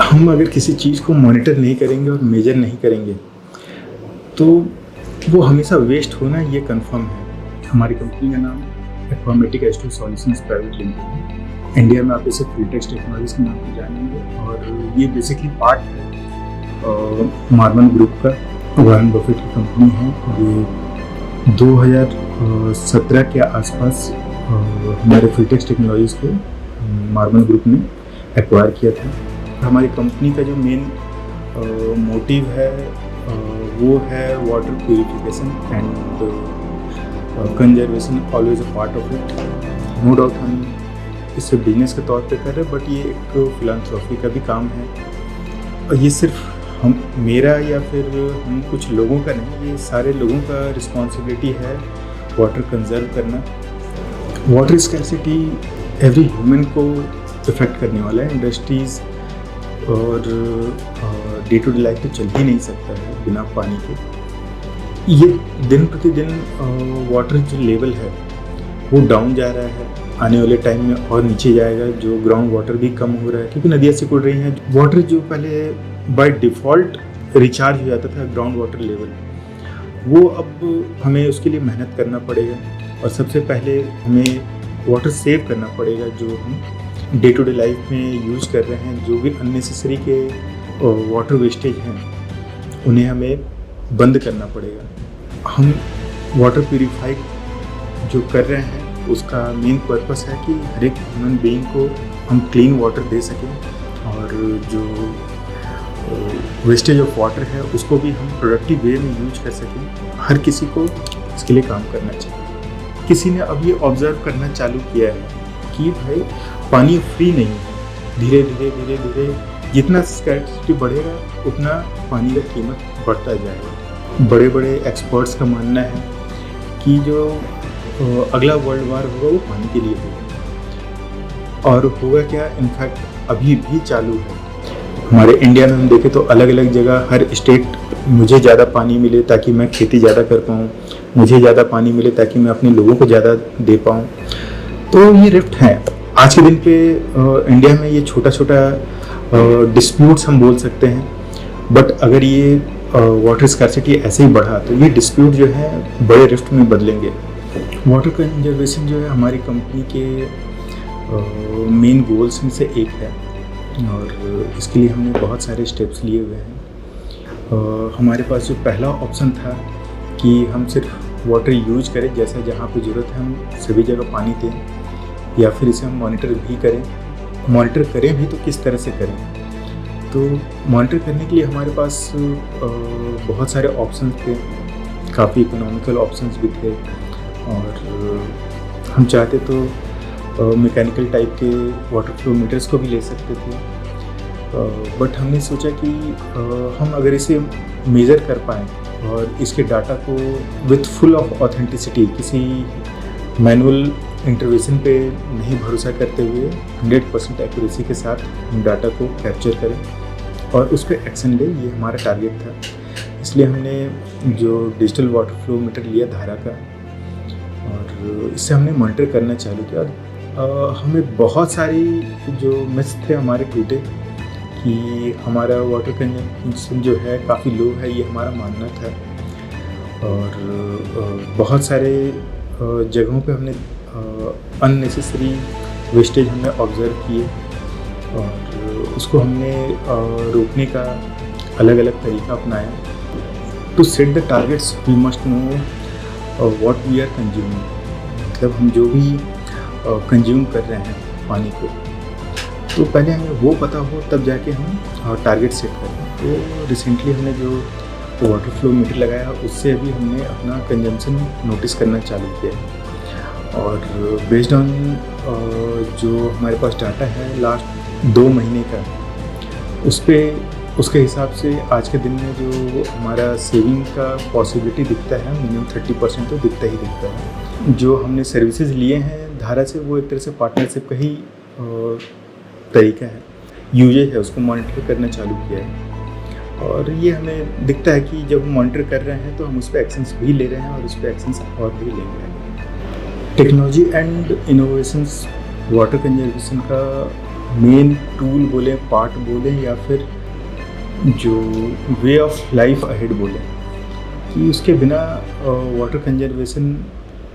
हम अगर किसी चीज़ को मॉनिटर नहीं करेंगे और मेजर नहीं करेंगे तो वो हमेशा वेस्ट होना ये कंफर्म है। हमारी कंपनी का नाम एक्वामेटिक एस्ट्रो सॉल्यूशंस प्राइवेट लिमिटेड है। इंडिया में आप इसे फिल्टेक्स टेक्नोलॉजीज के नाम से जानेंगे और ये बेसिकली पार्ट है मार्मन ग्रुप का। वॉरेन बफेट की कंपनी है। ये 2017 के आसपास हमारे फिल्टेक्स टेक्नोलॉजीज को मार्मन ग्रुप ने एक्वायर किया था। हमारी कंपनी का जो मेन मोटिव है वो है water purification and conservation always a part of it. No doubt हम इसे बिजनेस के तौर पे कर रहे हैं, बट ये एक फिलांथ्रोपी का भी काम है। और ये सिर्फ हम मेरा या फिर हम कुछ लोगों का नहीं, ये सारे लोगों का रिस्पॉन्सिबिलिटी है वाटर कंजर्व करना। वाटर स्कैर्सिटी एवरी ह्यूमन को इफेक्ट करने वाला है। इंडस्ट्रीज़ और डे टू डे लाइफ तो चल ही नहीं सकता है बिना पानी के। ये दिन प्रतिदिन वाटर जो लेवल है वो डाउन जा रहा है। आने वाले टाइम में और नीचे जाएगा। जो ग्राउंड वाटर भी कम हो रहा है क्योंकि नदियाँ सिकुड़ रही हैं। वाटर जो पहले बाय डिफ़ॉल्ट रिचार्ज हो जाता था ग्राउंड वाटर लेवल, वो अब हमें उसके लिए मेहनत करना पड़ेगा। और सबसे पहले हमें वाटर सेव करना पड़ेगा। जो हम डे टू डे लाइफ में यूज़ कर रहे हैं, जो भी अननेसेसरी के वाटर वेस्टेज हैं उन्हें हमें बंद करना पड़ेगा। हम वाटर प्यूरिफाई जो कर रहे हैं उसका मेन पर्पस है कि हर एक ह्यूमन बीइंग को हम क्लीन वाटर दे सकें और जो वेस्टेज ऑफ वाटर है उसको भी हम प्रोडक्टिव वे में यूज कर सकें। हर किसी को इसके लिए काम करना चाहिए। किसी ने अब ये ऑब्जर्व करना चालू किया है कि भाई पानी फ्री नहीं है। धीरे धीरे धीरे धीरे जितना स्कैर्सिटी बढ़ेगा उतना पानी का कीमत बढ़ता जाएगा। बड़े बड़े एक्सपर्ट्स का मानना है कि जो अगला वर्ल्ड वार होगा वो पानी के लिए होगा। और होगा क्या, इनफैक्ट अभी भी चालू है। हमारे इंडिया में हम देखें तो अलग अलग जगह हर स्टेट मुझे ज़्यादा पानी मिले ताकि मैं खेती ज़्यादा कर पाऊँ, मुझे ज़्यादा पानी मिले ताकि मैं अपने लोगों को ज़्यादा दे पाऊँ। तो ये रिफ्ट है। आज के दिन पे इंडिया में ये छोटा छोटा डिस्प्यूट्स हम बोल सकते हैं, बट अगर ये वाटर स्कैर्सिटी ऐसे ही बढ़ा तो ये डिस्प्यूट जो है बड़े रिफ्ट में बदलेंगे। वाटर कंजर्वेशन जो है हमारी कंपनी के मेन गोल्स में से एक है और इसके लिए हमने बहुत सारे स्टेप्स लिए हुए हैं। हमारे पास जो पहला ऑप्शन था कि हम सिर्फ वाटर यूज करें, जैसा जहाँ पे ज़रूरत है हम सभी जगह पानी दें, या फिर इसे हम मॉनिटर भी करें। मॉनिटर करें भी तो किस तरह से करें। तो मॉनिटर करने के लिए हमारे पास बहुत सारे ऑप्शंस थे, काफ़ी इकोनॉमिकल ऑप्शंस भी थे और हम चाहते तो मैकेनिकल टाइप के वाटर फ्लो मीटर्स को भी ले सकते थे। बट हमने सोचा कि हम अगर इसे मेज़र कर पाएँ और इसके डाटा को विथ फुल ऑफ ऑथेंटिसिटी, किसी मैनुअल इंटरवेंशन पे नहीं भरोसा करते हुए 100% एक्यूरेसी के साथ हम डाटा को कैप्चर करें और उस पर एक्शन ले, ये हमारा टारगेट था। इसलिए हमने जो डिजिटल वाटर फ्लो मीटर लिया धारा का और इससे हमने मॉनिटर करना चालू किया। हमें बहुत सारी जो मिथ्स थे हमारे टूटे कि हमारा वाटर कंजम्पशन जो है काफ़ी लो है, ये हमारा मानना था। और बहुत सारे जगहों पे हमने अननेसेसरी वेस्टेज हमने ऑब्ज़र्व किए और उसको हमने रोकने का अलग अलग तरीका अपनाया। To set the targets we must know what we are consuming. मतलब हम जो भी कंज्यूम कर रहे हैं पानी को, तो पहले हमें वो पता हो तब जाके हम टारगेट सेट करें। तो रिसेंटली हमने जो वाटर फ्लो मीटर लगाया उससे अभी हमने अपना कंजम्पशन नोटिस करना चालू किया है और बेस्ड ऑन जो हमारे पास डाटा है लास्ट 2 महीने का, उसके हिसाब से आज के दिन में जो हमारा सेविंग का पॉसिबिलिटी दिखता है मिनिमम 30% तो दिखता ही दिखता है। जो हमने सर्विसेज लिए हैं धारा से वो एक तरह से पार्टनरशिप का ही तरीका है, यूजेज है, उसको मॉनिटर करना चालू किया है। और ये हमें दिखता है कि जब हम मॉनिटर कर रहे हैं तो हम उस पर एक्शंस भी ले रहे हैं और उस पर एक्शंस और भी लेंगे। Technology and innovations water conservation का मेन टूल बोले, पार्ट बोले, या फिर जो वे ऑफ लाइफ अहेड बोले, कि उसके बिना वाटर कंजर्वेशन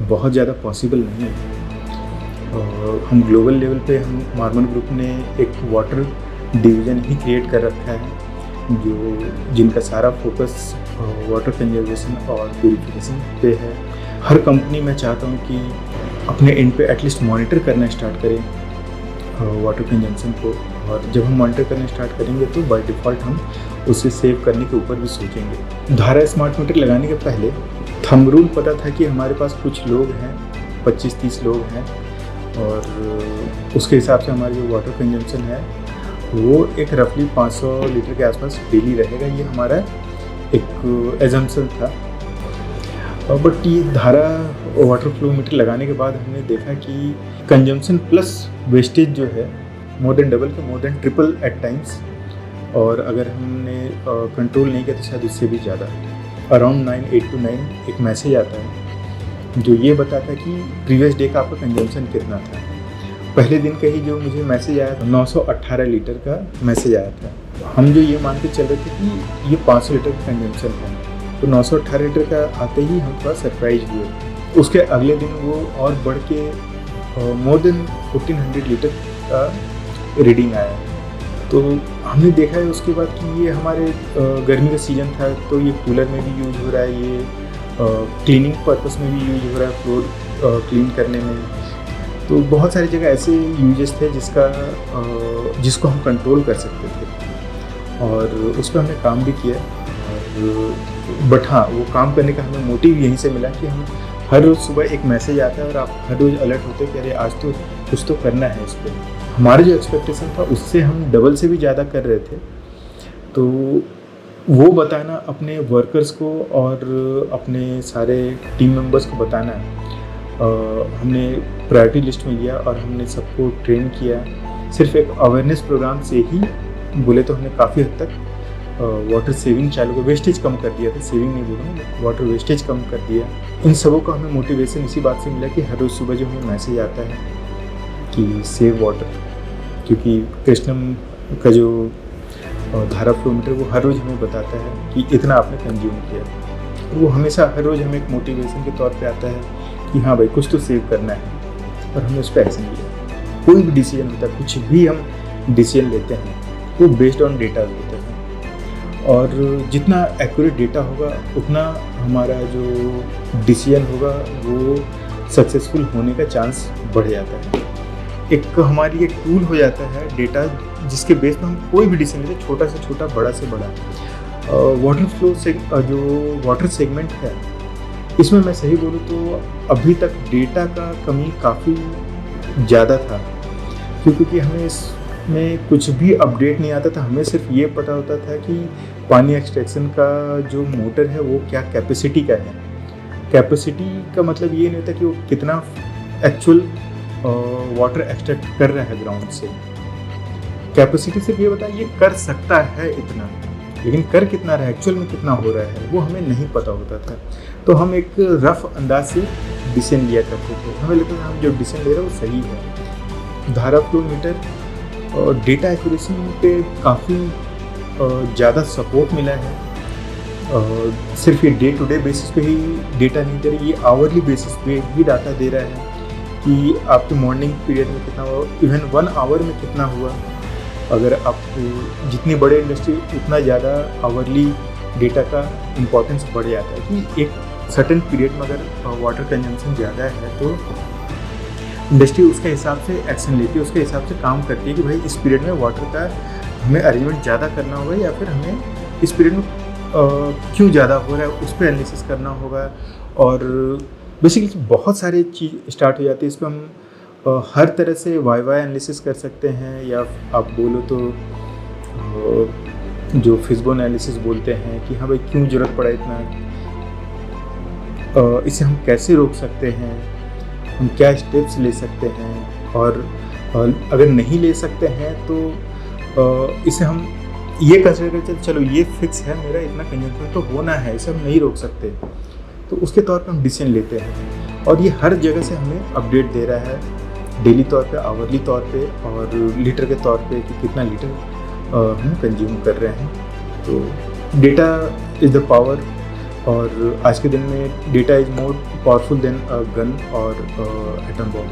बहुत ज़्यादा पॉसिबल नहीं है। हम ग्लोबल लेवल पे हम मार्मन ग्रुप ने एक वाटर डिवीज़न ही क्रिएट कर रखा है जिनका सारा फोकस वाटर कंजर्वेशन और प्यूरिफिकेशन पे है। हर कंपनी मैं चाहता हूँ कि अपने एंड पे एटलीस्ट मॉनिटर करना स्टार्ट करें वाटर कंजम्पशन को, और जब हम मॉनिटर करना स्टार्ट करेंगे तो बाय डिफ़ॉल्ट हम उसे सेव करने के ऊपर भी सोचेंगे। धारा स्मार्ट मीटर लगाने के पहले थंब रूल पता था कि हमारे पास कुछ लोग हैं, 25-30 लोग हैं, और उसके हिसाब से हमारी जो वाटर कंजम्पशन है वो एक रफली 500 लीटर के आसपास डेली रहेगा। ये हमारा एक एजम्पशन था। बट ये धारा वाटर फ्लो मीटर लगाने के बाद हमने देखा कि कंजम्पशन प्लस वेस्टेज जो है मोर देन डबल के more than triple at times, और अगर हमने कंट्रोल नहीं किया तो शायद उससे भी ज़्यादा। अराउंड 8 to 9 एक मैसेज आता है जो ये बताता है कि प्रीवियस डे का आपका कंजम्पशन कितना था। पहले दिन का ही जो मुझे मैसेज आया था 918 लीटर का मैसेज आया था। हम जो ये मान के चल रहे थे कि ये 500 लीटर का कंजम्पशन है, तो 918 लीटर का आते ही हम थोड़ा सरप्राइज हुए। उसके अगले दिन वो और बढ़ के मोर देन 1400 लीटर का रीडिंग आया। तो हमने देखा है उसके बाद कि ये हमारे गर्मी का सीज़न था, तो ये कूलर में भी यूज हो रहा है, ये क्लीनिंग पर्पस में भी यूज हो रहा है, फ्लोर क्लीन करने में। तो बहुत सारी जगह ऐसे यूजेस थे जिसको हम कंट्रोल कर सकते थे, और उस पर हमने काम भी किया। बट हाँ, वो काम करने का हमें मोटिव यहीं से मिला कि हम हर रोज़ सुबह एक मैसेज आता है और आप हर रोज़ अलर्ट होते हैं कि अरे आज तो कुछ तो करना है इस पर। हमारा जो एक्सपेक्टेशन था उससे हम डबल से भी ज़्यादा कर रहे थे। तो वो बताना अपने वर्कर्स को और अपने सारे टीम मेंबर्स को बताना हमने प्रायोरिटी लिस्ट में लिया, और हमने सबको ट्रेन किया। सिर्फ एक अवेयरनेस प्रोग्राम से ही बोले तो हमने काफ़ी हद तक वाटर सेविंग चालू कर, वेस्टेज कम कर दिया था, सेविंग नहीं बोलूँगा, वाटर वेस्टेज कम कर दिया। इन सबों का हमें मोटिवेशन इसी बात से मिला कि हर रोज़ सुबह जो हमें मैसेज आता है कि सेव वाटर, क्योंकि कृष्णम का जो धारा फ्लो मीटर वो हर रोज़ हमें बताता है कि इतना आपने कंज्यूम किया। वो हमेशा हर रोज़ हमें एक मोटिवेशन के तौर पे आता है कि हाँ भाई कुछ तो सेव करना है, और हमने उस पर एक्शन लिया। कोई भी डिसीजन होता है, कुछ भी हम डिसीजन लेते हैं वो बेस्ड ऑन डेटा होते हैं, और जितना एक्यूरेट डेटा होगा उतना हमारा जो डिसीजन होगा वो सक्सेसफुल होने का चांस बढ़ जाता है। एक हमारी एक टूल हो जाता है डेटा, जिसके बेस पर हम कोई भी डिसीजन लेते हैं, छोटा से छोटा, बड़ा से बड़ा। वाटर फ्लो से जो वाटर सेगमेंट है, इसमें मैं सही बोलूँ तो अभी तक डेटा का कमी काफ़ी ज़्यादा था, क्योंकि हमें इसमें कुछ भी अपडेट नहीं आता था। हमें सिर्फ ये पता होता था कि पानी एक्सट्रैक्शन का जो मोटर है वो क्या कैपेसिटी का है। कैपेसिटी का मतलब ये नहीं होता कि वो कितना एक्चुअल वाटर एक्सट्रैक्ट कर रहा है ग्राउंड से। कैपेसिटी सिर्फ ये बताया ये कर सकता है इतना, लेकिन कर कितना रहा है, एक्चुअल में कितना हो रहा है, वो हमें नहीं पता होता था। तो हम एक रफ अंदाज से डिसीजन लिया करते थे। हमें लगता था हम जो डिसीजन ले रहे हैं वो सही है। धारा फ्लो मीटर और डेटा एक्यूरेसी पे काफ़ी ज़्यादा सपोर्ट मिला है। सिर्फ ये डे टू डे बेसिस पे ही डेटा नहीं दे रही, ये आवरली बेसिस पे भी डाटा दे रहा है कि आपके मॉर्निंग पीरियड में कितना हुआ, इवन 1 आवर में कितना हुआ। अगर आप जितनी बड़े इंडस्ट्री उतना ज़्यादा आवरली डेटा का इम्पोर्टेंस बढ़ जाता है कि एक सर्टेन पीरियड में अगर वाटर कंजम्पशन ज़्यादा है तो इंडस्ट्री उसके हिसाब से एक्शन लेती है, उसके हिसाब से काम करती है कि भाई इस पीरियड में वाटर का हमें अरेंजमेंट ज़्यादा करना होगा, या फिर हमें इस पीरियड में क्यों ज़्यादा हो रहा है उस पर एनालिसिस करना होगा। और बेसिकली बहुत सारी चीज़ स्टार्ट हो जाती है। इस पर हम हर तरह से वाई एनालिसिस कर सकते हैं, या आप बोलो तो जो फिजबो एनालिसिस बोलते हैं कि हाँ भाई क्यों ज़रूरत पड़ा इतना, इसे हम कैसे रोक सकते हैं, हम क्या स्टेप्स ले सकते हैं, और अगर नहीं ले सकते हैं तो इसे हम ये कंसिडर करते चलो ये फिक्स है, मेरा इतना कंजम्पशन तो होना है, इसे हम नहीं रोक सकते, तो उसके तौर पर हम डिसीजन लेते हैं। और ये हर जगह से हमें अपडेट दे रहा है डेली तौर पे, आवरली तौर पे और लीटर के तौर पे कि कितना लीटर हम कंज्यूम कर रहे हैं। तो डेटा इज़ द पावर, और आज के दिन में data is more powerful than a gun और एटम बॉम्ब।